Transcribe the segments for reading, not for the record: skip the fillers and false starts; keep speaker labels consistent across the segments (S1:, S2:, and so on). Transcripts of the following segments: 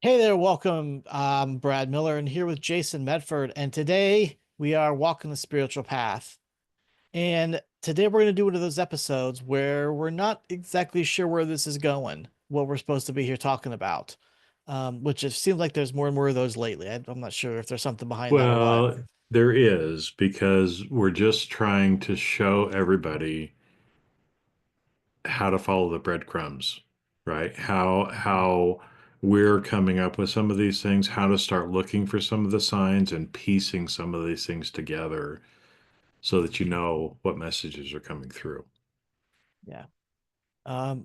S1: Hey there, welcome. I'm Brad Miller and here with Jason Medford, and today we are walking the spiritual path. And today we're going to do one of those episodes where we're not exactly sure where this is going, what we're supposed to be here talking about, which it seems like there's more and more of those lately. I'm not sure if there's something behind that or what.
S2: Well, there is because we're just trying to show everybody how to follow the breadcrumbs, right? How we're coming up with some of these things, how to start looking for some of the signs and piecing some of these things together so that you know what messages are coming through.
S1: Yeah.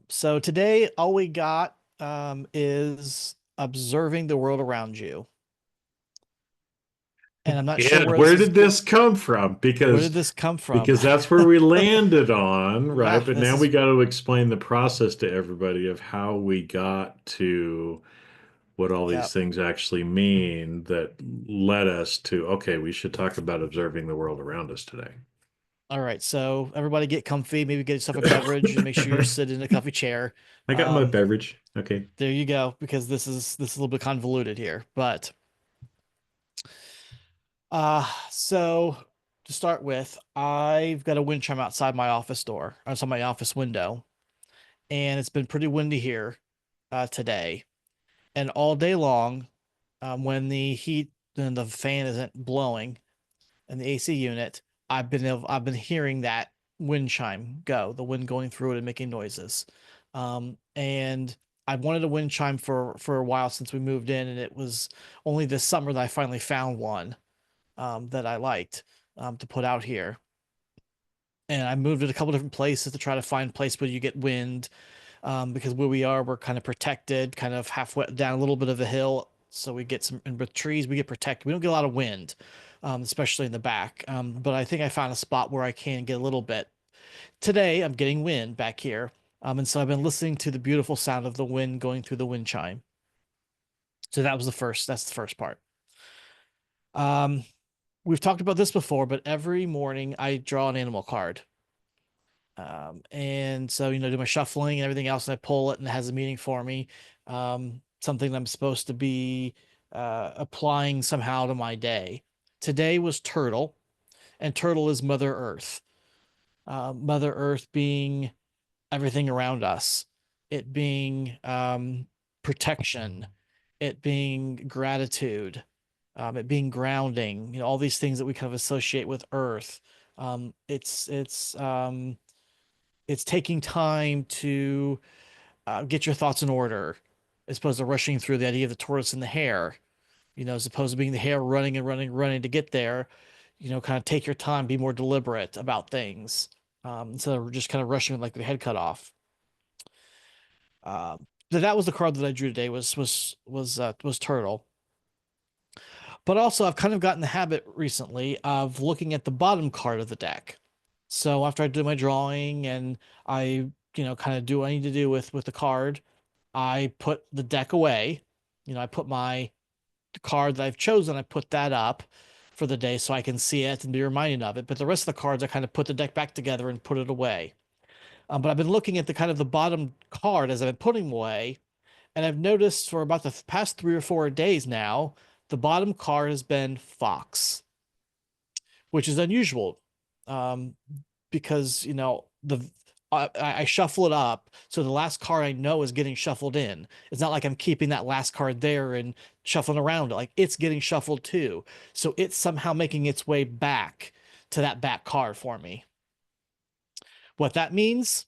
S1: So today all we got is observing the world around you. And I'm not sure
S2: And
S1: where
S2: where did this come from?
S1: where
S2: Because
S1: did this come from?
S2: because that's where we landed on,
S1: Yeah,
S2: right? But
S1: this
S2: now we
S1: is
S2: got to explain the process to everybody of how we got to what all
S1: yeah.
S2: these things actually mean that led us to, okay, we should talk about observing the world around us today.
S1: All right, so everybody get comfy, maybe get yourself a beverage and make sure you're sitting in a comfy chair.
S2: I got my
S1: Um,
S2: beverage. Okay.
S1: there you go, because this is a little bit convoluted here. But so to start with, I've got a wind chime outside my office door, outside my office window, and it's been pretty windy here today. And all day long, when the heat and the fan isn't blowing, in the AC unit, I've been hearing that wind chime go, the wind going through it and making noises. And I wanted a wind chime for a while since we moved in, and it was only this summer that I finally found one that I liked to put out here. And I moved it a couple different places to try to find a place where you get wind, because where we are, we're kind of protected, kind of halfway down a little bit of a hill. So we get some, and with trees, we get protected. We don't get a lot of wind, especially in the back. But I think I found a spot where I can get a little bit. Today, I'm getting wind back here. And so I've been listening to the beautiful sound of the wind going through the wind chime. So that's the first part. Um, we've talked about this before, but every morning I draw an animal card. And so, do my shuffling and everything else, and I pull it and it has a meaning for me. Something that I'm supposed to be applying somehow to my day. Today was turtle, and turtle is Mother Earth. Mother Earth being everything around us, it being protection, it being gratitude, it being grounding, all these things that we kind of associate with Earth. It's taking time to get your thoughts in order, as opposed to rushing through the idea of the tortoise and the hare. As opposed to being the hare running and running, running to get there. Kind of take your time, be more deliberate about things, instead of just kind of rushing with like the head cut off. That was the card that I drew today was turtle. But also, I've kind of gotten the habit recently of looking at the bottom card of the deck. So after I do my drawing and I, kind of do what I need to do with the card, I put the deck away. I put my card that I've chosen, I put that up for the day so I can see it and be reminded of it. But the rest of the cards, I kind of put the deck back together and put it away. But I've been looking at the kind of the bottom card as I've been putting them away, and I've noticed for about the past 3 or 4 days now, the bottom card has been Fox, which is unusual, um, because I shuffle it up, so the last card I know is getting shuffled in. It's not like I'm keeping that last card there and shuffling around it. Like it's getting shuffled too, so it's somehow making its way back to that back card for me. What that means,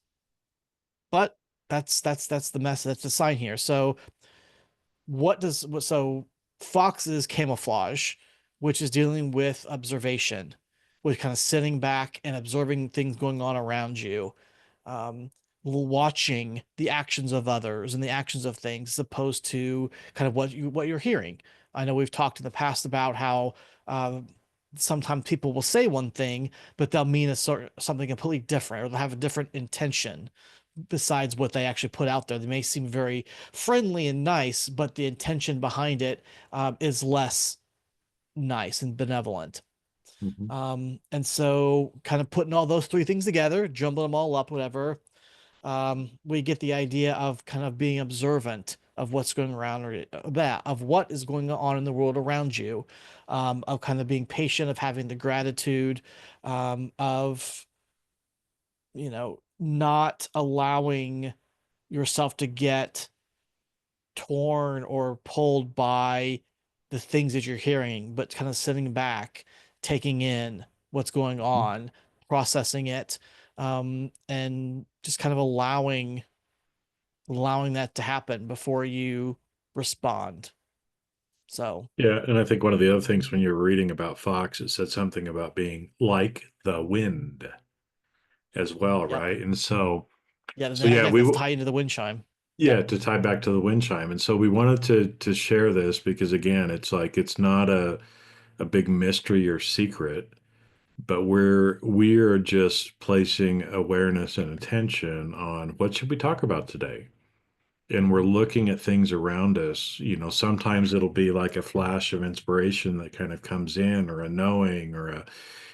S1: but that's the mess. That's the sign here. So so Fox is camouflage, which is dealing with observation, with kind of sitting back and observing things going on around you, um, watching the actions of others and the actions of things, as opposed to kind of what you're hearing. I know we've talked in the past about how sometimes people will say one thing, but they'll mean something completely different, or they'll have a different intention besides what they actually put out there. They may seem very friendly and nice, but the intention behind it is less nice and benevolent.
S2: Mhm.
S1: And so, kind of putting all those three things together, jumbling them all up, whatever, we get the idea of kind of being observant of what's going around or that of what is going on in the world around you, of kind of being patient, of having the gratitude, of not allowing yourself to get torn or pulled by the things that you're hearing, but kind of sitting back, taking in what's going on, processing it, and just kind of allowing that to happen before you respond. So,
S2: Yeah, and I think one of the other things when you were reading about Fox, it said something about being like the wind as well,
S1: yep.
S2: right? And so,
S1: Yeah,
S2: so
S1: and
S2: yeah,
S1: that does tie into the wind chime.
S2: yeah,
S1: Yep.
S2: to tie back to the wind chime. And so we wanted to share this because again, it's like it's not a big mystery or secret, but we are just placing awareness and attention on what should we talk about today. And we're
S1: Mhm.
S2: looking at things around us. Sometimes it'll be like a flash of inspiration that kind of comes in, or a knowing, or a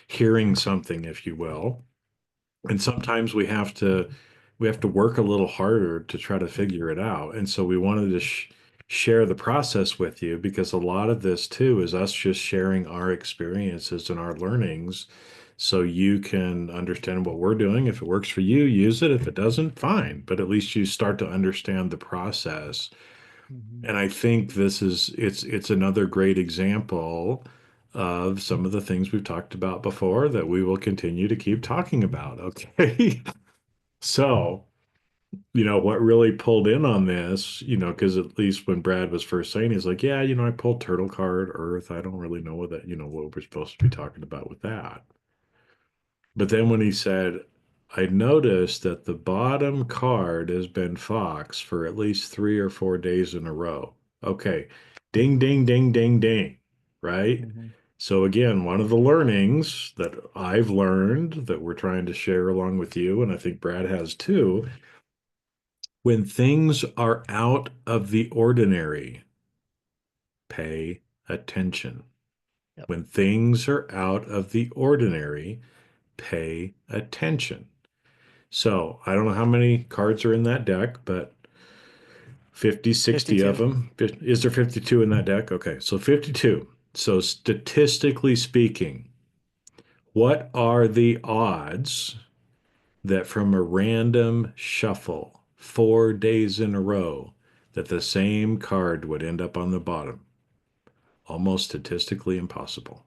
S2: hearing something, if you will. And sometimes we have to work a little harder to try to figure it out. And so we wanted to share the process with you because a lot of this too is us just sharing our experiences and our learnings so you can understand what we're doing. If it works for you, use it. If it doesn't, fine. But at least you start to understand the process.
S1: Mhm.
S2: And I think it's another great example of some of the things we've talked about before that we will continue to keep talking about. Okay. So, what really pulled in on this, because at least when Brad was first saying, he's like, yeah, I pulled turtle card, Earth. I don't really know what we're supposed to be talking about with that. But then when he said, I noticed that the bottom card has been Fox for at least 3 or 4 days in a row. Okay. Ding, ding, ding, ding, ding. Right?
S1: Mhm.
S2: So again, one of the learnings that I've learned that we're trying to share along with you, and I think Brad has too, when things are out of the ordinary, pay attention.
S1: Yep.
S2: When things are out of the ordinary, pay attention. So I don't know how many cards are in that deck, but 50, 60 of
S1: 52.
S2: them. Is there 52 in that deck? Okay, so 52. So statistically speaking, what are the odds that from a random shuffle 4 days in a row that the same card would end up on the bottom? Almost statistically impossible,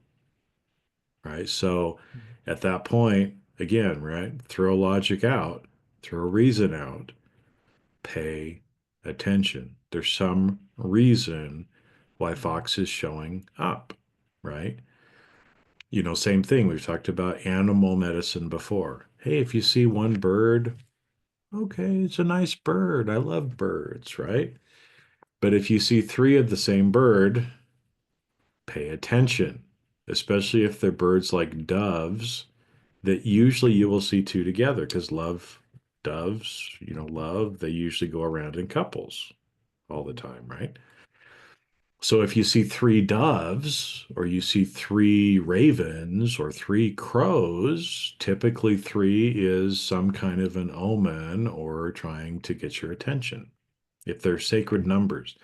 S2: right? So at that point, again, right, throw logic out, throw reason out, pay attention. There's some reason why
S1: Mhm.
S2: Fox is showing up, right? Same thing. We've talked about animal medicine before. Hey, if you see one bird, okay, it's a nice bird. I love birds, right? But if you see three of the same bird, pay attention, especially if they're birds like doves, that usually you will see two together because doves, love, they usually go around in couples all the
S1: Mhm.
S2: time, right? So if you see three doves, or you see three ravens, or three crows, typically three is some kind of an omen or trying to get your attention. If they're sacred numbers,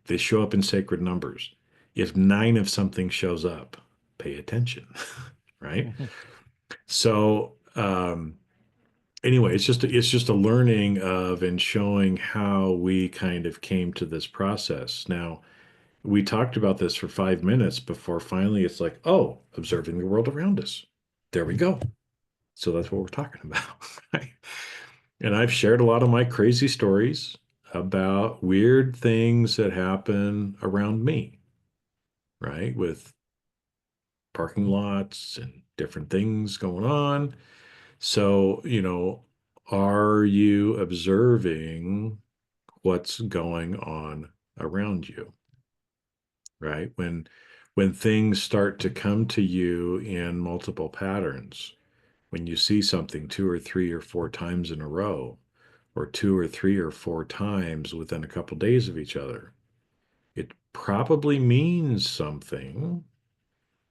S2: they show up in sacred numbers. If nine of something shows up, pay attention, right?
S1: Mhm.
S2: So anyway, it's just a learning of and showing how we kind of came to this process. Now, we talked about this for 5 minutes before finally it's like, oh, observing the world around us. There we go. So that's what we're talking about. Right? And I've shared a lot of my crazy stories about weird things that happen around me, right? With parking lots and different things going on. So, are you observing what's going on around you? Right? When things start to come to you in multiple patterns, when you see something 2 or 3 or 4 times in a row, or 2 or 3 or 4 times within a couple days of each other, it probably means something,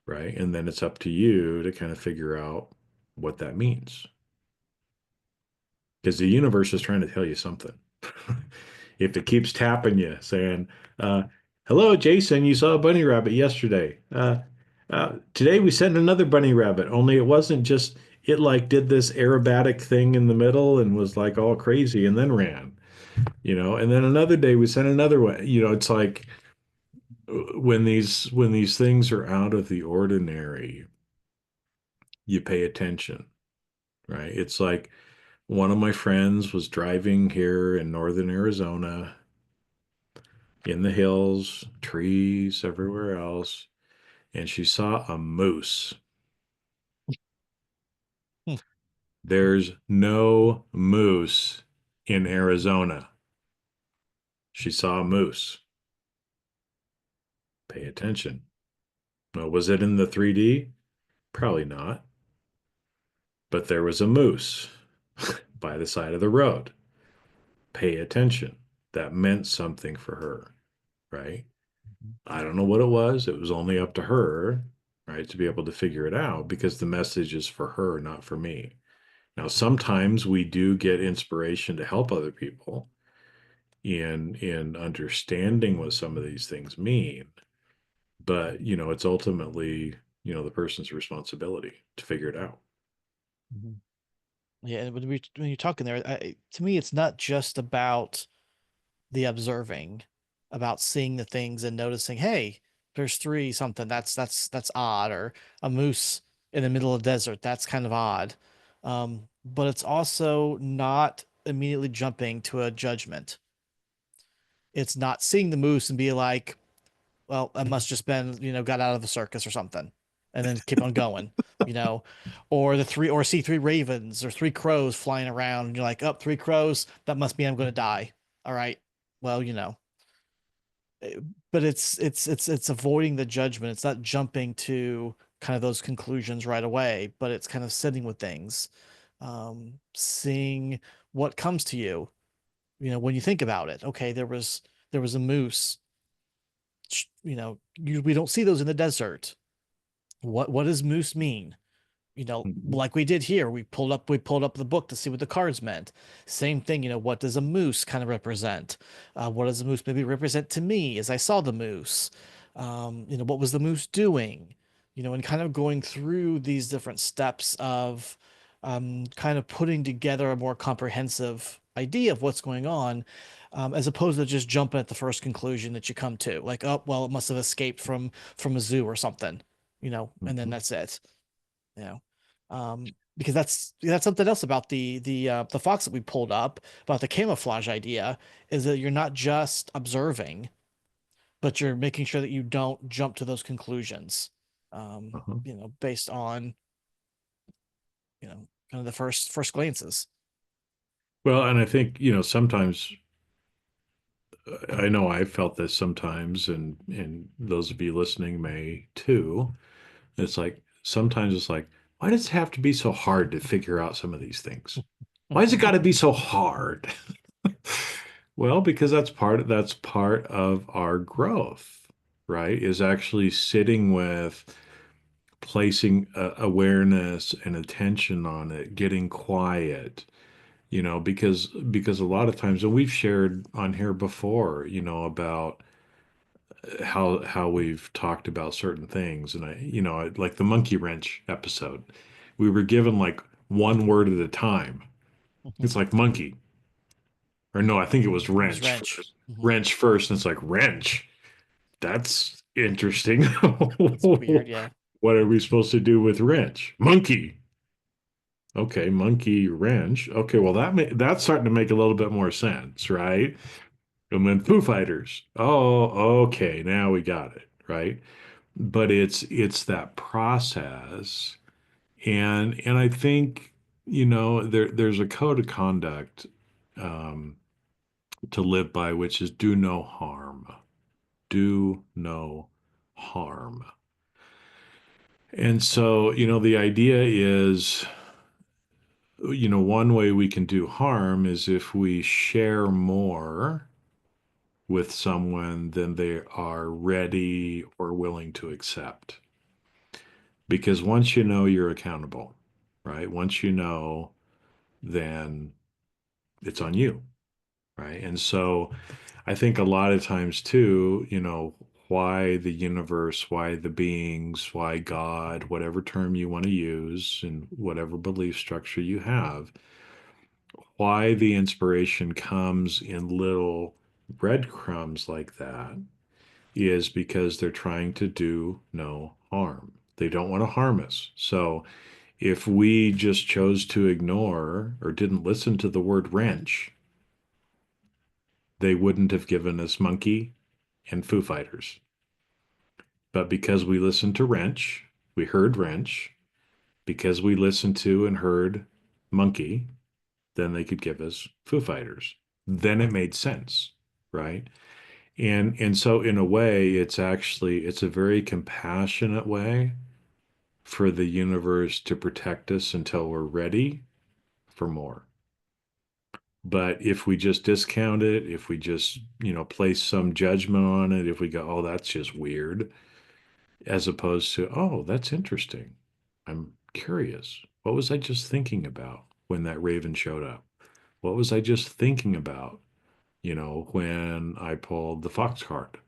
S2: right? And then it's up to you to kind of figure out what that means. Because the universe is trying to tell you something. if it keeps tapping you saying, uh, hello, Jason, you saw a bunny rabbit yesterday. Today we sent another bunny rabbit, only it wasn't just, it like did this aerobatic thing in the middle and was like all crazy and then ran, and then another day we sent another one. It's like when these things are out of the ordinary, you pay attention, right? It's like one of my friends was driving here in northern Arizona in the hills, trees everywhere else, and she saw a moose.
S1: Hmm.
S2: There's no moose in Arizona. She saw a moose. Pay attention. Well, was it in the 3D? Probably not. But there was a moose by the side of the road. Pay attention. That meant something for her, right? I don't know what it was. It was only up to her, right, to be able to figure it out because the message is for her, not for me. Now, sometimes we do get inspiration to help other people in understanding what some of these things mean, but it's ultimately, the person's responsibility to figure it out.
S1: Mhm. Yeah, and when you're talking there, to me, it's not just about the observing, about seeing the things and noticing, hey, there's three something that's odd, or a moose in the middle of the desert, that's kind of odd. But it's also not immediately jumping to a judgment. It's not seeing the moose and be like, well, it must just been, got out of a circus or something, and then keep on going, you know, or see three ravens or three crows flying around, and you're like, up, three crows, that must mean I'm going to die. All right, well, eh, but it's avoiding the judgment. It's not jumping to kind of those conclusions right away, but it's kind of sitting with things, seeing what comes to you. When you think about it, okay, there was a moose. We don't see those in the desert. What does moose mean?
S2: Mhm.
S1: Like we did here, we pulled up the book to see what the cards meant. Same thing, what does a moose kind of represent? What does a moose maybe represent to me as I saw the moose? What was the moose doing? And kind of going through these different steps of kind of putting together a more comprehensive idea of what's going on, as opposed to just jumping at the first conclusion that you come to, like, oh, well, it must have escaped from a zoo or something, and then
S2: Mhm.
S1: that's it. you know because that's something else about the fox that we pulled up, about the camouflage idea, is that you're not just observing, but you're making sure that you don't jump to those conclusions,
S2: Uh-huh.
S1: based on kind of the first glances.
S2: Well, and I think, sometimes I know I've felt this sometimes, and those of you listening may too. It's like sometimes it's like, why does it have to be so hard to figure out some of these things? Why has it got to be so hard? Well, because that's part of our growth, right? Is actually sitting with placing awareness and attention on it, getting quiet, because a lot of times, and we've shared on here before, about how we've talked about certain things, and like the monkey wrench episode, we were given like one word at a time.
S1: Mhm.
S2: It's like monkey, or no, I think it was
S1: It was
S2: wrench
S1: wrench.
S2: first. Wrench first, and it's like wrench. That's interesting.
S1: That's weird, yeah.
S2: What are we supposed to do with wrench? Monkey. Okay, monkey wrench. Okay, well that's starting to make a little bit more sense, right? And then Foo Fighters. Oh, okay, now we got it, right? But it's that process, and I think there's a code of conduct um, to live by, which is do no harm. Do no harm. And so, the idea is, one way we can do harm is if we share more with someone than they are ready or willing to accept. Because once you know, you're accountable, right? Once you know, then it's on you. right? And so I think a lot of times too, why the universe, why the beings, why God, whatever term you want to use and whatever belief structure you have, why the inspiration comes in little breadcrumbs like that is because they're trying to do no harm. They don't want to harm us. So if we just chose to ignore or didn't listen to the word wrench, they wouldn't have given us monkey and Foo Fighters. But because we listened to wrench, we heard wrench, because we listened to and heard monkey, then they could give us Foo Fighters. Then it made sense, right? And so in a way, it's a very compassionate way for the universe to protect us until we're ready for more. But if we just discount it, if we just, place some judgment on it, if we go, oh, that's just weird, as opposed to, oh, that's interesting. I'm curious. What was I just thinking about when that raven showed up? What was I just thinking about, when I pulled the fox card?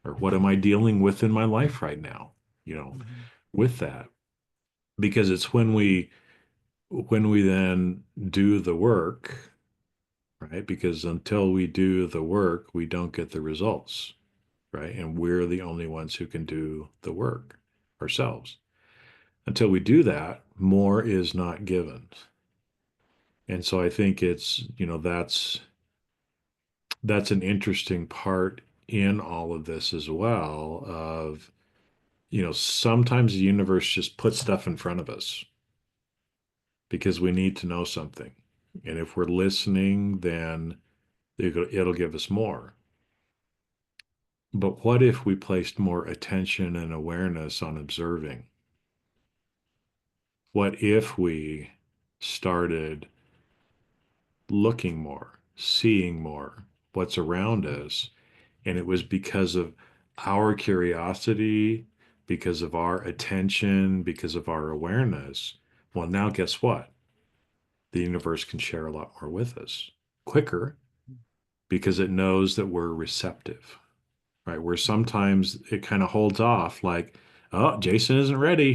S2: Or what am I dealing with in my life right now,
S1: Mhm.
S2: with that? Because it's when we then do the work, right? Because until we do the work, we don't get the results, right? And we're the only ones who can do the work ourselves. Until we do that, more is not given. And so I think that's an interesting part in all of this as well of, sometimes the universe just puts stuff in front of us because we need to know something. And if we're listening, then it'll give us more. But what if we placed more attention and awareness on observing? What if we started looking more, seeing more what's around us? And it was because of our curiosity, because of our attention, because of our awareness. Well, now guess what? The universe can share a lot more with us quicker because it knows that we're receptive, right? Where sometimes it kind of holds off, like, oh, Jason isn't ready.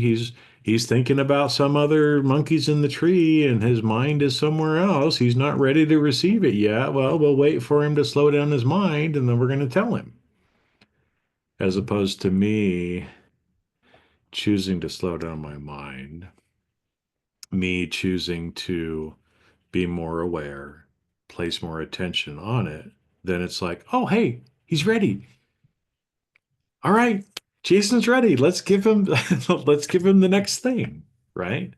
S2: He's thinking about some other monkeys in the tree and his mind is somewhere else. He's not ready to receive it yet. Well, we'll wait for him to slow down his mind and then we're going to tell him. As opposed to me choosing to slow down my mind, me choosing to be more aware, place more attention on it, then it's like, oh, hey, he's ready. All right, Jason's ready. Let's give him let's give him the next thing, right?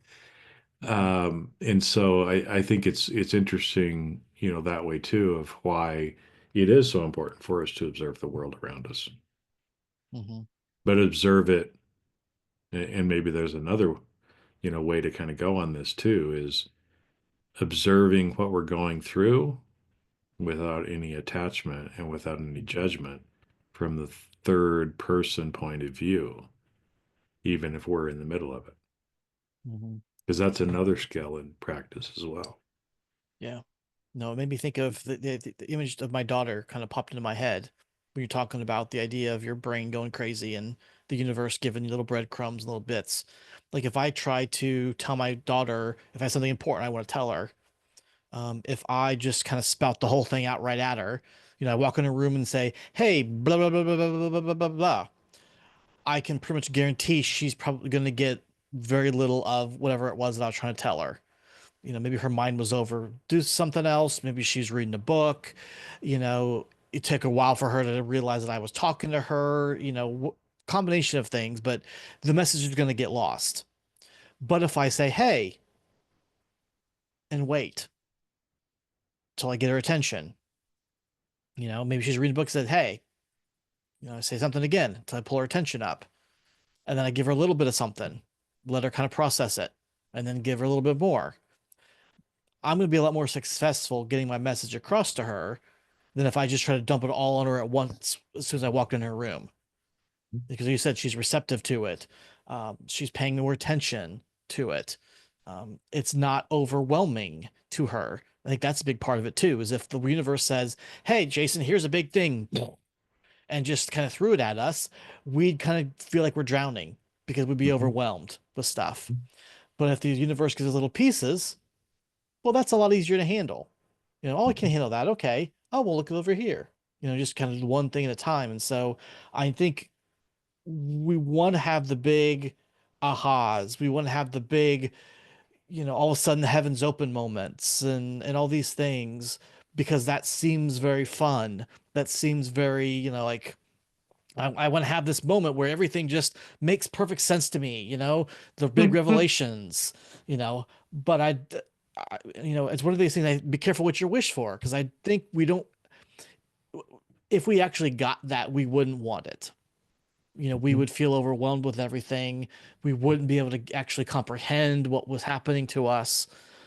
S1: Mhm.
S2: And so I think it's interesting, that way too, of why it is so important for us to observe the world around us,
S1: Mhm.
S2: but observe it, and maybe there's another, way to kind of go on this too, is observing what we're going through without any attachment and without any judgment from the third person point of view, even if we're in the middle of it.
S1: Mhm.
S2: Because that's another skill in practice as well.
S1: Yeah. No, it made me think of the image of my daughter kind of popped into my head when you're talking about the idea of your brain going crazy and the universe giving you little breadcrumbs and little bits. Like if I try to tell my daughter if I have something important I want to tell her, if I just kind of spout the whole thing out right at her, I walk in a room and say, "Hey, blah blah blah blah blah blah blah blah blah blah," I can pretty much guarantee she's probably going to get very little of whatever it was that I was trying to tell her. Maybe her mind was over do something else. Maybe she's reading a book. It took a while for her to realize that I was talking to her. Combination of things, but the message is going to get lost. But if I say, "Hey," and wait till I get her attention, maybe she's reading a book, said, "Hey," I say something again until I pull her attention up, and then I give her a little bit of something, let her kind of process it, and then give her a little bit more. I'm going to be a lot more successful getting my message across to her than if I just try to dump it all on her at once as soon as I walked in her room. Because you said she's receptive to it, she's paying more attention to it. It's not overwhelming to her I think that's a big part of it too, is if the universe says, "Hey, Jason, here's a big thing," and just kind of threw it at us, we'd kind of feel like we're drowning because we'd be
S2: Mhm.
S1: overwhelmed with stuff. But if the universe gives us little pieces, well, that's a lot easier to handle. Oh, I can
S2: Mhm.
S1: handle that. Okay. Oh, we'll look over here. Just kind of one thing at a time. And so I think we want to have the big ahas. We want to have the big, all of a sudden the heavens open moments and all these things because that seems very fun. That seems very, like I want to have this moment where everything just makes perfect sense to me, the big
S2: Mhm.
S1: revelations, but it's one of these things. Be careful what you wish for, because I think we don't, if we actually got that, we wouldn't want it. We
S2: Mhm.
S1: would feel overwhelmed with everything. We wouldn't be able to actually comprehend what was happening to us.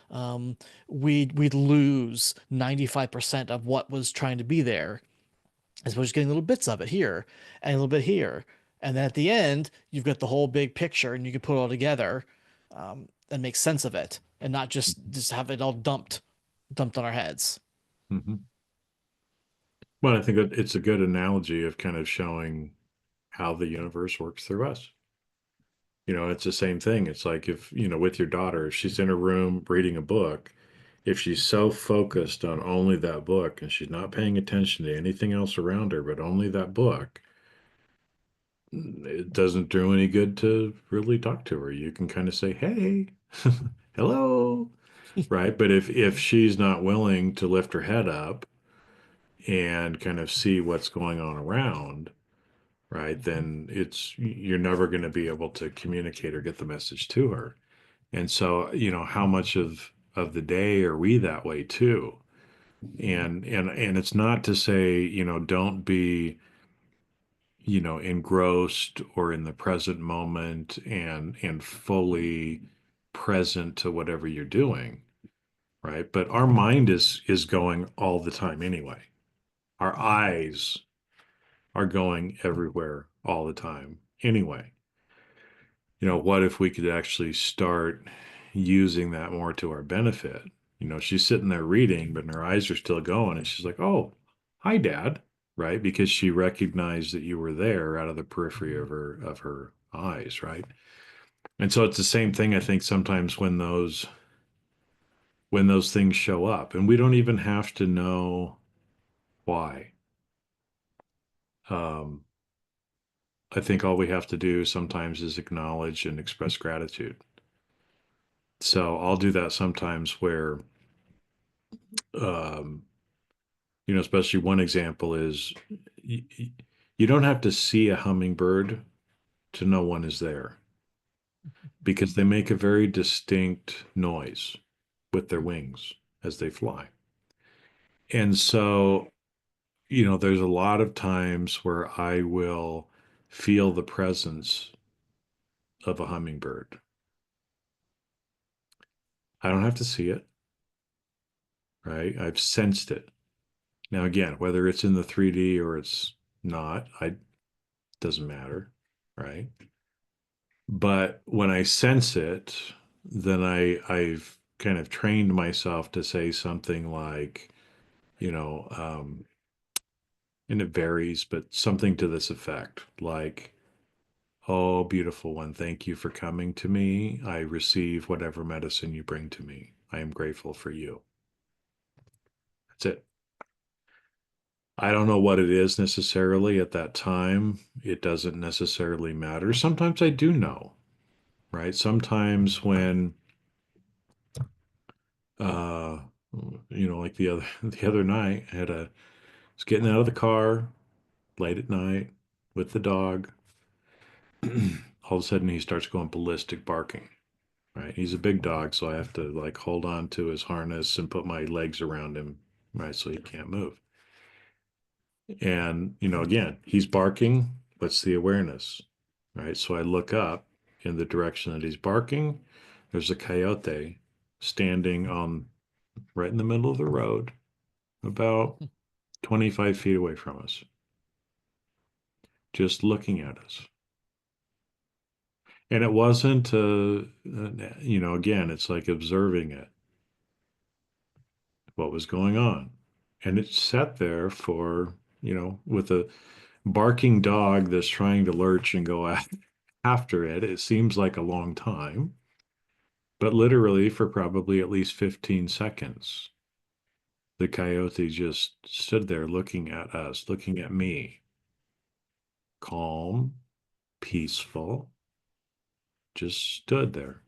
S1: Um, we'd lose 95% of what was trying to be there, as we're just getting little bits of it here and a little bit here. And then at the end, you've got the whole big picture and you can put it all together and make sense of it and not just have it all dumped on our heads.
S2: Mhm. Well, I think it's a good analogy of kind of showing how the universe works through us. It's the same thing. It's like if, with your daughter, if she's in a room reading a book, if she's so focused on only that book and she's not paying attention to anything else around her, but only that book, it doesn't do any good to really talk to her. You can kind of say, "Hey, hello," right? But if she's not willing to lift her head up and kind of see what's going on around, right, then you're never going to be able to communicate or get the message to her. And so, how much of the day are we that way too? And it's not to say, don't be, engrossed or in the present moment and fully present to whatever you're doing, right? But our mind is going all the time anyway. Our eyes are going everywhere all the time anyway. What if we could actually start using that more to our benefit? She's sitting there reading, but her eyes are still going, and she's like, "Oh, hi, Dad," right? Because she recognized that you were there out of the periphery of her eyes, right? And so it's the same thing, I think, sometimes when those things show up, and we don't even have to know why. Um, I think all we have to do sometimes is acknowledge and express gratitude. So I'll do that sometimes where um, especially one example is y- you don't have to see a hummingbird to know one is there because they make a very distinct noise with their wings as they fly. And so, there's a lot of times where I will feel the presence of a hummingbird. I don't have to see it, right? I've sensed it. Now, again, whether it's in the 3D or it's not, I doesn't matter, right? But when I sense it, then I've kind of trained myself to say something like, you know, um, and it varies, but something to this effect, like, "Oh, beautiful one, thank you for coming to me. I receive whatever medicine you bring to me. I am grateful for you." That's it. I don't know what it is necessarily at that time. It doesn't necessarily matter. Sometimes I do know, right? Sometimes when uh like the other the other night was getting out of the car late at night with the dog. All of a sudden he starts going ballistic barking, right? He's a big dog, so I have to like hold on to his harness and put my legs around him, right, so he can't move. And again, he's barking. What's the awareness, right? So I look up in the direction that he's barking. There's a coyote standing on right in the middle of the road about 25 feet away from us, just looking at us. And it wasn't, again, it's like observing it. what was going on. And it sat there for, with a barking dog that's trying to lurch and go after it. It seems like a long time, but literally for probably at least 15 seconds, the coyote just stood there looking at us, looking at me, calm, peaceful, just stood there.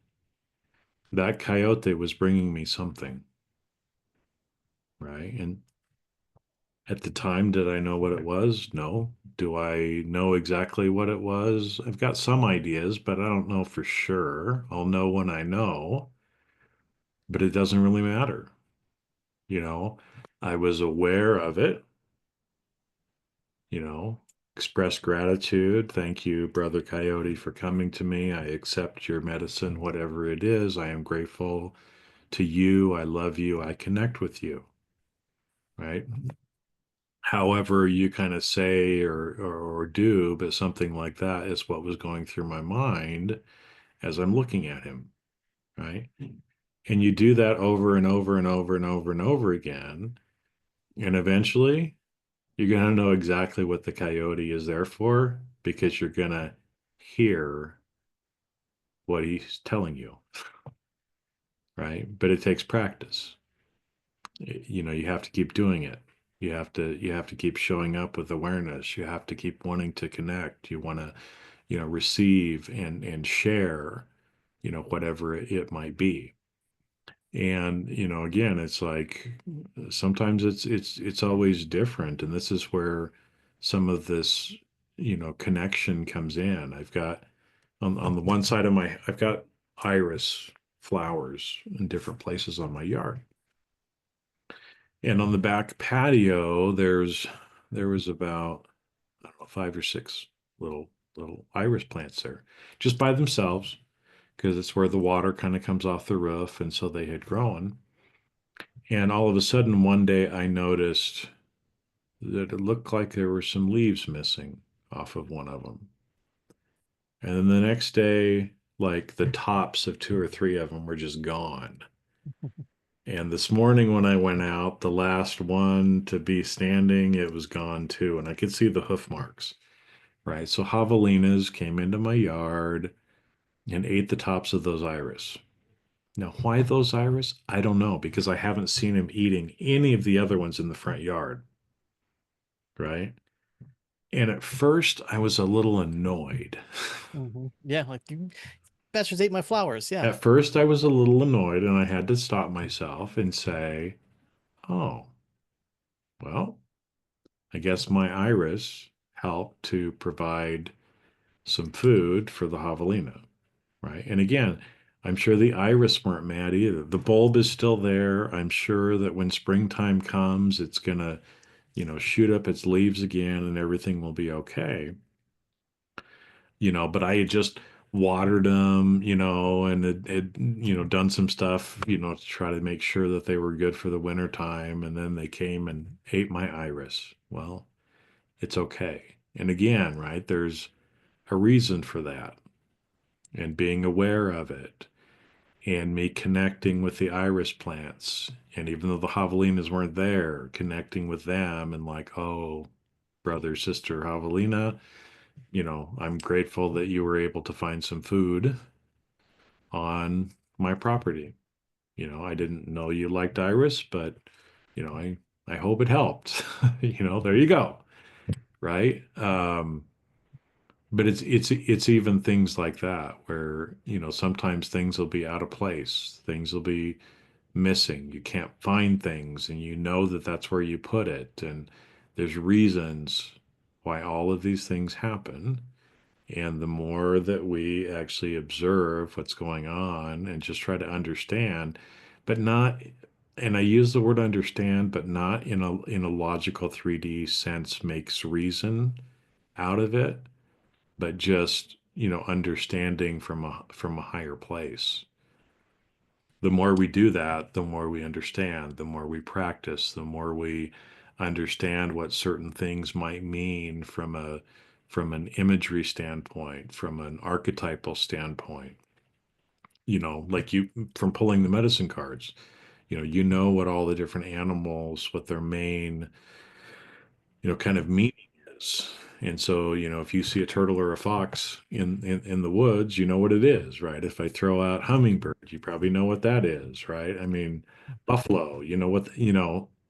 S2: That coyote was bringing me something, right? And at the time, did I know what it was? No. Do I know exactly what it was? I've got some ideas, but I don't know for sure. I'll know when I know, but it doesn't really matter. You know, I was aware of it, you know, express gratitude. Thank you, Brother Coyote, for coming to me. I accept your medicine, whatever it is. I am grateful to you. I love you. I connect with you, right? However you kind of say or do, but something like that is what was going through my mind as I'm looking at him, right? And you do that over and over and over and over and over again. And eventually you're going to know exactly what the coyote is there for because you're going to hear what he's telling you, right? But it takes practice. You have to keep doing it. You have to keep showing up with awareness. You have to keep wanting to connect. You want to, receive and share, whatever it might be. And, again, it's like sometimes it's always different. And this is where some of this, connection comes in. I've got on the one side of I've got iris flowers in different places on my yard. And on the back patio, there was about, I don't know, 5 or 6 little iris plants there, just by themselves, because it's where the water kind of comes off the roof, and so they had grown. And all of a sudden, one day, I noticed that it looked like there were some leaves missing off of one of them. And then the next day, like the tops of 2 or 3 of them were just gone. And this morning when I went out, the last one to be standing, it was gone too. And I could see the hoof marks, right? So javelinas came into my yard and ate the tops of those iris. Now, why those iris? I don't know because I haven't seen him eating any of the other ones in the front yard, right? And at first, I was a little annoyed.
S1: Yeah, like you bastards ate my flowers. Yeah.
S2: At first, I was a little annoyed and I had to stop myself and say, oh, well, I guess my iris helped to provide some food for the javelina, right? And again, I'm sure the iris weren't mad either. The bulb is still there. I'm sure that when springtime comes, it's gonna, shoot up its leaves again and everything will be okay. But I had just watered them, and had done some stuff, to try to make sure that they were good for the winter time. And then they came and ate my iris. Well, it's okay. And again, right, there's a reason for that and being aware of it and me connecting with the iris plants. And even though the javelinas weren't there, connecting with them and like, oh, brother, sister javelina, I'm grateful that you were able to find some food on my property. I didn't know you liked iris, but, I hope it helped. There you go. Right. But it's even things like that where, sometimes things will be out of place, things will be missing. You can't find things, and that that's where you put it. And there's reasons why all of these things happen. And the more that we actually observe what's going on and just try to understand, but not, and I use the word understand, but not in a logical 3D sense makes reason out of it, but just understanding from a higher place. The more we do that, the more we understand, the more we practice, the more we understand what certain things might mean from an imagery standpoint, from an archetypal standpoint. Like you from pulling the medicine cards. You know what all the different animals, what their main, kind of meaning is. And so, if you see a turtle or a fox in the woods, you know what it is, right? If I throw out hummingbird, you probably know what that is, right? I mean, buffalo,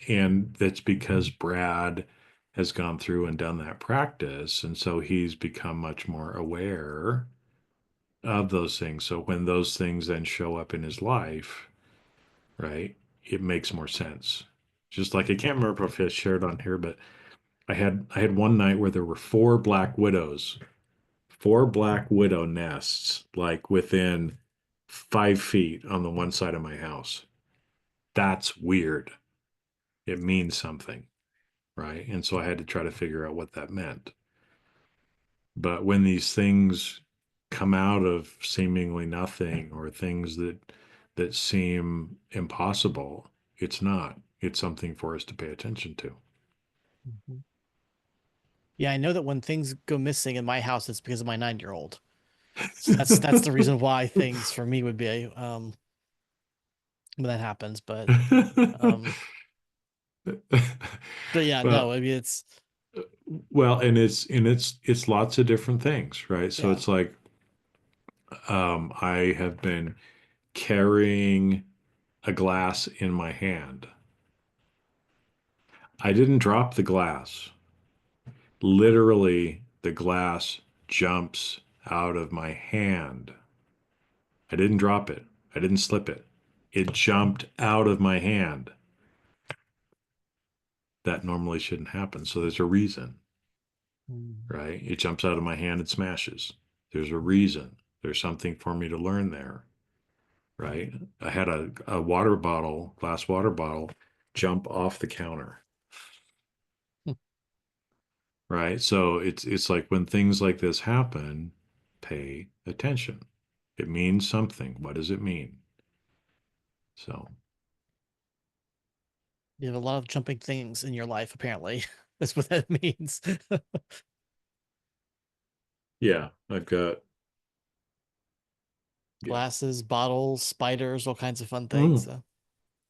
S2: and that's because Brad has gone through and done that practice. And so he's become much more aware of those things. So when those things then show up in his life, right, it makes more sense. Just like I can't remember if I shared on here, but I had one night where there were four black widow nests, like within 5 feet on the one side of my house. That's weird. It means something, right? And so I had to try to figure out what that meant. But when these things come out of seemingly nothing or things that seem impossible, it's not. It's something for us to pay attention to.
S1: Mhm. Yeah, I know that when things go missing in my house, it's because of my 9-year-old. So that's the reason why things for me would be when that happens. Um, but yeah, no,
S2: Well,
S1: I mean it's
S2: well, and it's lots of different things, right? So
S1: yeah.
S2: it's like I have been carrying a glass in my hand. I didn't drop the glass. Literally, the glass jumps out of my hand. I didn't drop it. I didn't slip it. It jumped out of my hand. That normally shouldn't happen. So there's a reason,
S1: Mm.
S2: right? It jumps out of my hand and smashes. There's a reason. There's something for me to learn there, right? I had a water bottle, glass water bottle, jump off the counter, right? So it's like when things like this happen, pay attention. It means something. What does it mean? So,
S1: You have a lot of jumping things in your life, apparently. That's what that means.
S2: yeah, I've got, yeah.
S1: Glasses, bottles, spiders, all kinds of fun things.
S2: Mm.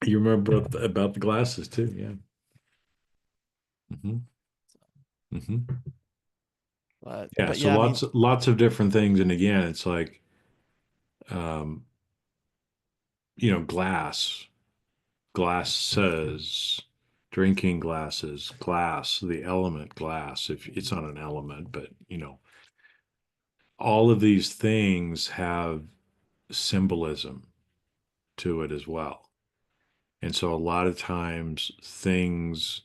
S2: You remember about the glasses too, yeah. Hmm. Hmm. Yeah,
S1: But
S2: so
S1: yeah, I mean,
S2: lots of different things. And again, it's like, um, glass, glasses, drinking glasses, glass, the element glass, if it's not an element, but all of these things have symbolism to it as well. And so a lot of times things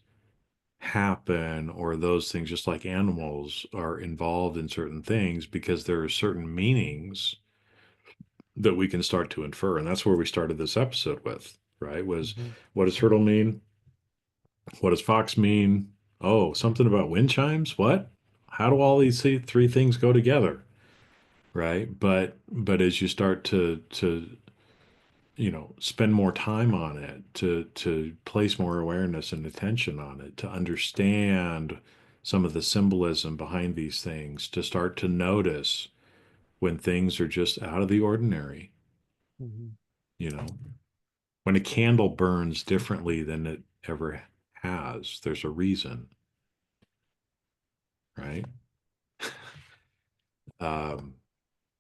S2: happen, or those things, just like animals, are involved in certain things because there are certain meanings that we can start to infer. And that's where we started this episode with, right? Was
S1: mhm.
S2: what does turtle mean? What does fox mean? Oh, something about wind chimes? What? How do all these three things go together? Right? But as you start to spend more time on it, to place more awareness and attention on it, to understand some of the symbolism behind these things, to start to notice when things are just out of the ordinary,
S1: Mhm.
S2: you know, when a candle burns differently than it ever has, there's a reason, right? Um,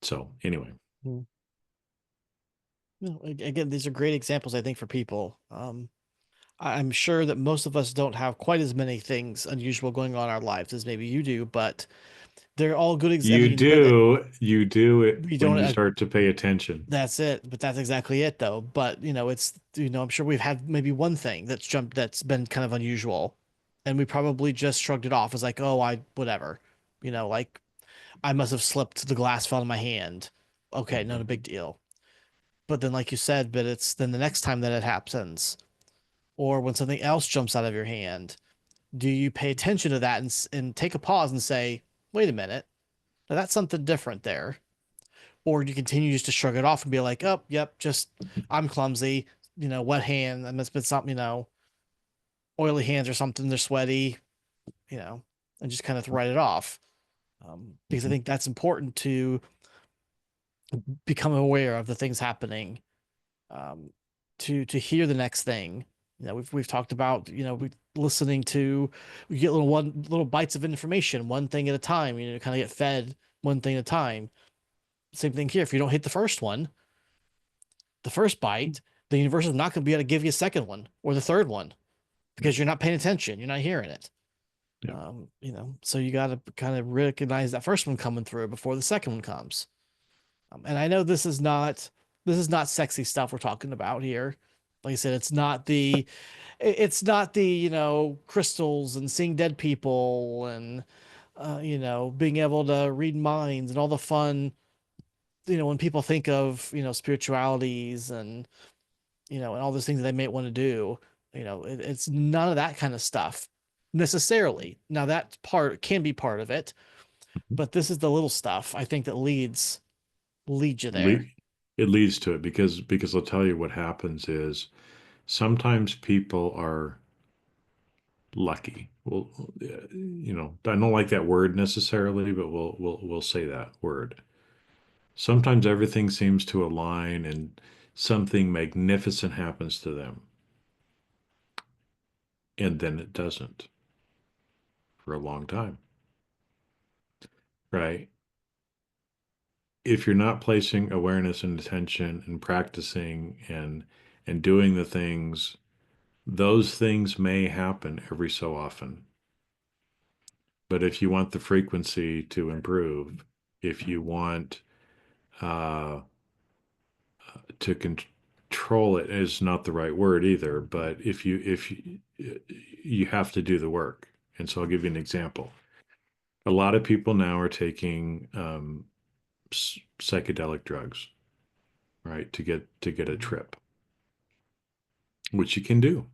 S2: so anyway,
S1: Mhm. No, again, these are great examples, I think, for people. I'm sure that most of us don't have quite as many things unusual going on in our lives as maybe you do, but they're all good. I mean, but
S2: you do it
S1: we
S2: when
S1: don't.
S2: you start to pay attention.
S1: That's it. But that's exactly it, though. But it's I'm sure we've had maybe one thing that's been kind of unusual, and we probably just shrugged it off as like, oh, I whatever, like I must have slipped, the glass fell in my hand. Okay, not a
S2: Mhm.
S1: big deal. But then, like you said, but it's then the next time that it happens, or when something else jumps out of your hand, do you pay attention to that and take a pause and say, wait a minute, now that's something different there? Or do you continue just to shrug it off and be like, oh, yep, just I'm clumsy, wet hand, and it's been something, oily hands or something, they're sweaty, you know, and just kind of write it off. Because I
S2: Mhm.
S1: think that's important to become aware of the things happening, um, to hear the next thing. We've talked about, we listening to we get little bites of information, one thing at a time, kind of get fed one thing at a time. Same thing here. If you don't hit the first one, the first bite, the universe is not going to be able to give you a second one or the third one
S2: Yeah.
S1: because you're not paying attention, you're not hearing it.
S2: Yeah.
S1: So you got to kind of recognize that first one coming through before the second one comes. And I know this is not sexy stuff we're talking about here. Like I said, it's not the crystals and seeing dead people and being able to read minds and all the fun, when people think of spiritualities and all those things that they may want to do. It's none of that kind of stuff necessarily. Now that part can be part of it, but this is the little stuff I think that leads you there.
S2: Le- it leads to it because I'll tell you what happens is sometimes people are lucky. Well, I don't like that word necessarily, but we'll say that word. Sometimes everything seems to align and something magnificent happens to them, and then it doesn't for a long time, right? If you're not placing awareness and attention and practicing and doing the things, those things may happen every so often. But if you want the frequency to improve, if you want uh, to control it is not the right word either, but if you have to do the work. And so I'll give you an example. A lot of people now are taking psychedelic drugs, right, to get a
S1: Mhm,
S2: trip, which you can do.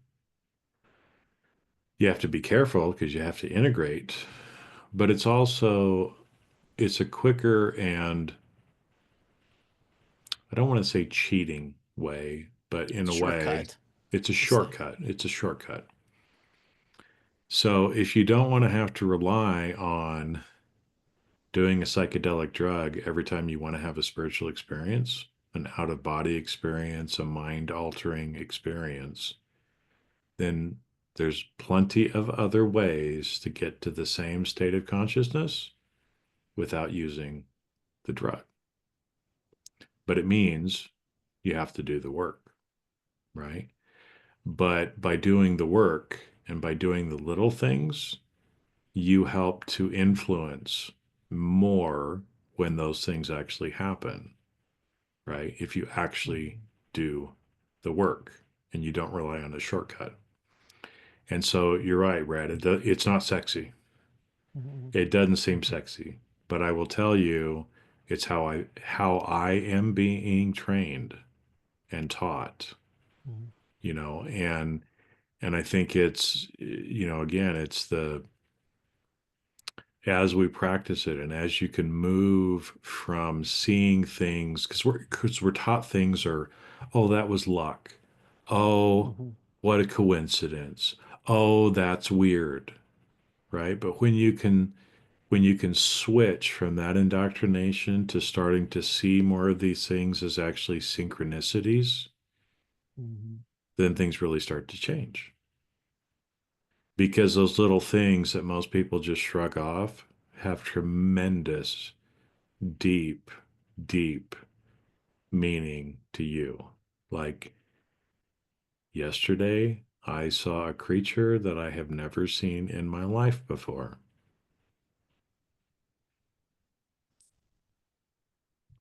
S2: You have to be careful because you have to integrate, but it's a quicker and I don't want to say cheating way, but in a way,
S1: shortcut.
S2: it's a
S1: Let's say.
S2: shortcut. It's a shortcut. So if you don't want to have to rely on doing a psychedelic drug every time you want to have a spiritual experience, an out of body experience, a mind altering experience, then there's plenty of other ways to get to the same state of consciousness without using the drug. But it means you have to do the work, right? But by doing the work and by doing the little things, you help to influence more when those things actually happen, right? If you actually
S1: Mhm,
S2: do the work and you don't rely on a shortcut. And so you're right, Brad. It's not sexy.
S1: mhm,
S2: It doesn't seem sexy, but I will tell you, it's how I am being trained and taught,
S1: mhm,
S2: and I think again, it's the as we practice it and as you can move from seeing things because we're taught things are, oh, that was luck, oh,
S1: mhm,
S2: what a coincidence, oh, that's weird, right? But when you can switch from that indoctrination to starting to see more of these things as actually synchronicities,
S1: mhm,
S2: then things really start to change because those little things that most people just shrug off have tremendous deep, deep meaning to you. Like yesterday, I saw a creature that I have never seen in my life before.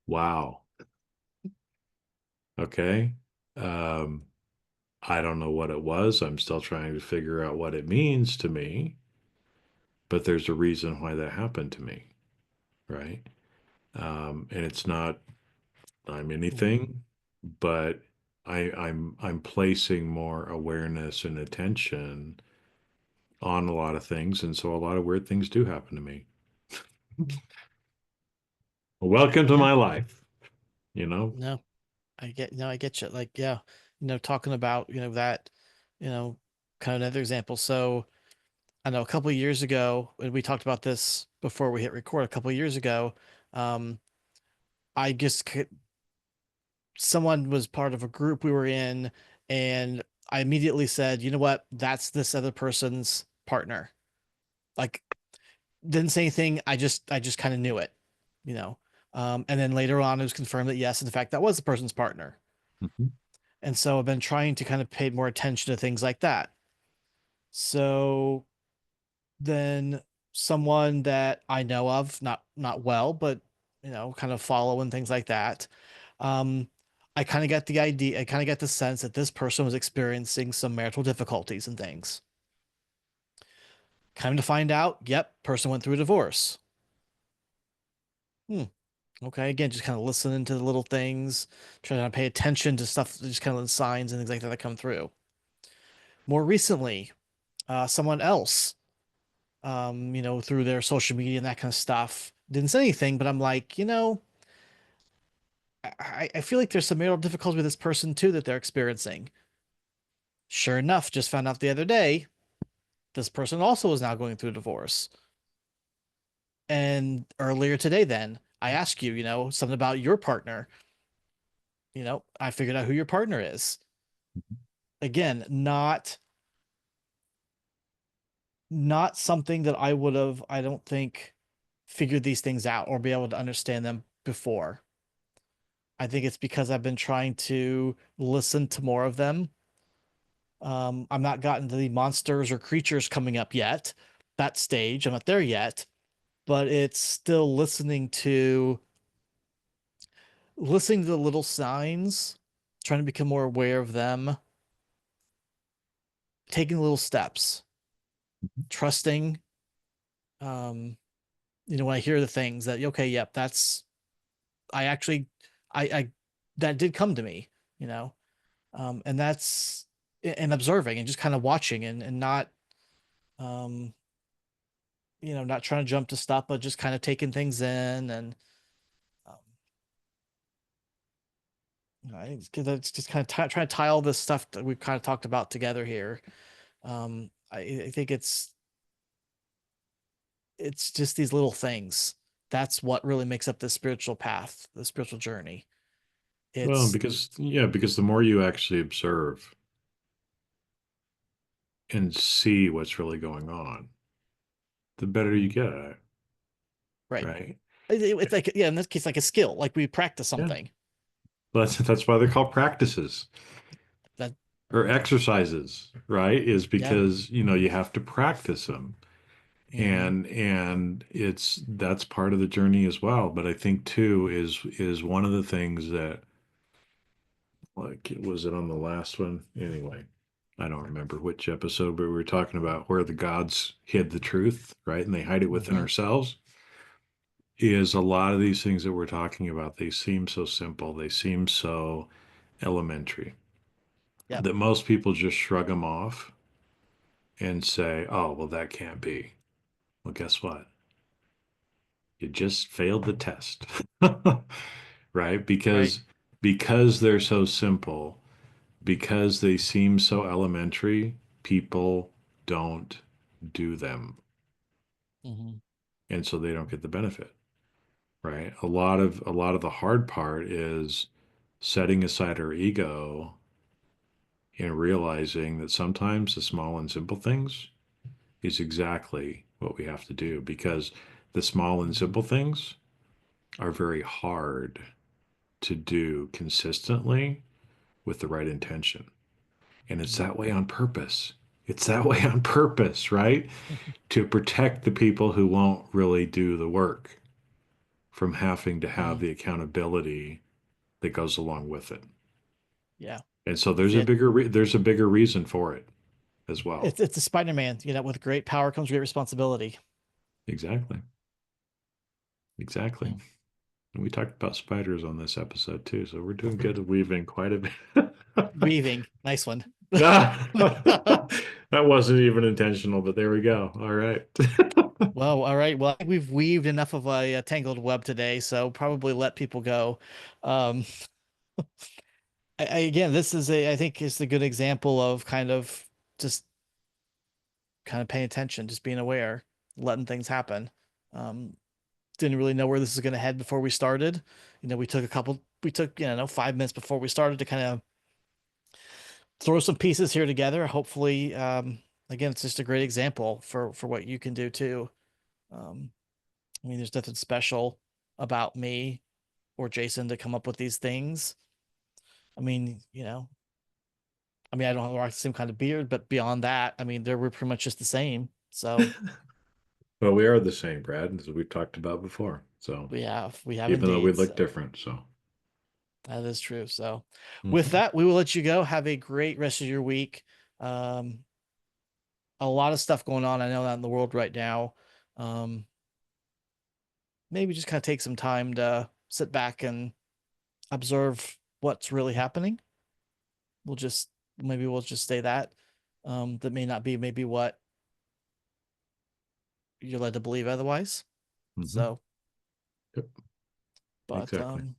S2: Wow. Okay. Um, I don't know what it was. I'm still trying to figure out what it means to me, but there's a reason why that happened to me, right? And it's not I'm
S1: mhm,
S2: anything, but I'm placing more awareness and attention on a lot of things, and so a lot of weird things do happen to me.
S1: mhm.
S2: Welcome to
S1: Yeah,
S2: my life, you know?
S1: no, I get you. Like, yeah, talking about, that, you know, kind of another example. So I know a couple of years ago, and we talked about this before we hit record, a couple of years ago, um, I just someone was part of a group we were in, And I immediately said, you know what? That's this other person's partner. Like, didn't say anything. I just kind of knew it, you know. And then later on, it was confirmed that yes, in fact, that was the person's partner.
S2: Mhm.
S1: And so I've been trying to kind of pay more attention to things like that. So then someone that I know of, not well, but kind of follow and things like that. Um, I kind of got the idea, I kind of got the sense that this person was experiencing some marital difficulties and things. Come to find out, yep, person went through a divorce. Hmm. Okay, again, just kind of listening to the little things, trying to pay attention to stuff, just kind of the signs and things like that that come through. More recently, someone else, through their social media and that kind of stuff, didn't say anything, but I'm like, I feel like there's some marital difficulty with this person too that they're experiencing. Sure enough, just found out the other day, this person also is now going through a divorce. And earlier today, then I asked you, something about your partner. I figured out who your partner is. Again, not something that I would have, I don't think, figured these things out or be able to understand them before. I think it's because I've been trying to listen to more of them. I'm not gotten to the monsters or creatures coming up yet. That stage, I'm not there yet, but it's still listening to the little signs, trying to become more aware of them, taking little steps, trusting. Um, when I hear the things that, okay, yep, that's I actually I that did come to me, you know. And that's and observing and just kind of watching and not um not trying to jump to stuff, but just kind of taking things in and um, it's just kind of trying to tie all this stuff that we've kind of talked about together here. I think it's just these little things. That's what really makes up the spiritual path, the spiritual journey.
S2: Well,
S1: It's
S2: because the more you actually observe and see what's really going on, the better you
S1: Mhm.
S2: get at it,
S1: right.
S2: right?
S1: It's like, yeah, in this case, like a skill, like we practice
S2: Yeah.
S1: something
S2: That's why they're called practices
S1: that,
S2: or exercises, right? Is
S1: yeah.
S2: because, you have to practice them.
S1: Hmm.
S2: And that's part of the journey as well. But I think too is one of the things that, like, was it on the last one? Anyway, I don't remember which episode, but we were talking about where the gods hid the truth, right? And they hide it within
S1: Hmm.
S2: ourselves. Is a lot of these things that we're talking about, they seem so simple, they seem so elementary
S1: Yep.
S2: that most people just shrug them off and say, oh, well, that can't be. Well, guess what? You just failed the test. Right?
S1: Right.
S2: Because they're so simple, because they seem so elementary, people don't do them.
S1: Hmm.
S2: And so they don't get the benefit, right? A lot of the hard part is setting aside our ego and realizing that sometimes the small and simple things is exactly what we have to do because the small and simple things are very hard to do consistently with the right intention. And it's
S1: Hmm.
S2: that way on purpose. It's that way on purpose, right? To protect the people who won't really do the work from having to have
S1: Hmm.
S2: the accountability that goes along with it.
S1: Yeah.
S2: And so
S1: That's it.
S2: there's a bigger reason for it as well.
S1: It's a Spider-Man, with great power comes great responsibility.
S2: Exactly. Exactly.
S1: Hmm.
S2: And we talked about spiders on this episode too, so we're doing good at weaving quite a bit.
S1: Weaving. Nice one.
S2: Ah, that wasn't even intentional, but there we go. All right.
S1: Well, all right. Well, I think we've weaved enough of a tangled web today, so probably let people go. Um, again, this is I think is a good example of just kind of paying attention, just being aware, letting things happen. Um, didn't really know where this is going to head before we started. We took 5 minutes before we started to kind of throw some pieces here together. Hopefully, again, it's just a great example for what you can do too. Um, I mean, there's nothing special about me or Jason to come up with these things. I mean, I mean, I don't rock the same kind of beard, but beyond that, I mean, we're pretty much just the same. So
S2: Well, we are the same, Brad, as we've talked about before. So
S1: we have
S2: even though we
S1: indeed.
S2: look
S1: So
S2: different, so
S1: that is true. So with
S2: mhm.
S1: that, we will let you go. Have a great rest of your week. Um, a lot of stuff going on. I know that in the world right now. Um, maybe just kind of take some time to sit back and observe what's really happening. We'll just maybe we'll just say that. That may not be maybe what you're led to believe otherwise.
S2: Mhm.
S1: So,
S2: Yep,
S1: but
S2: exactly.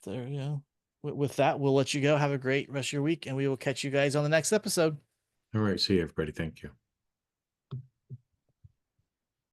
S1: there, with that, we'll let you go. Have a great rest of your week, and we will catch you guys on the next episode.
S2: All right, see you, everybody. Thank you.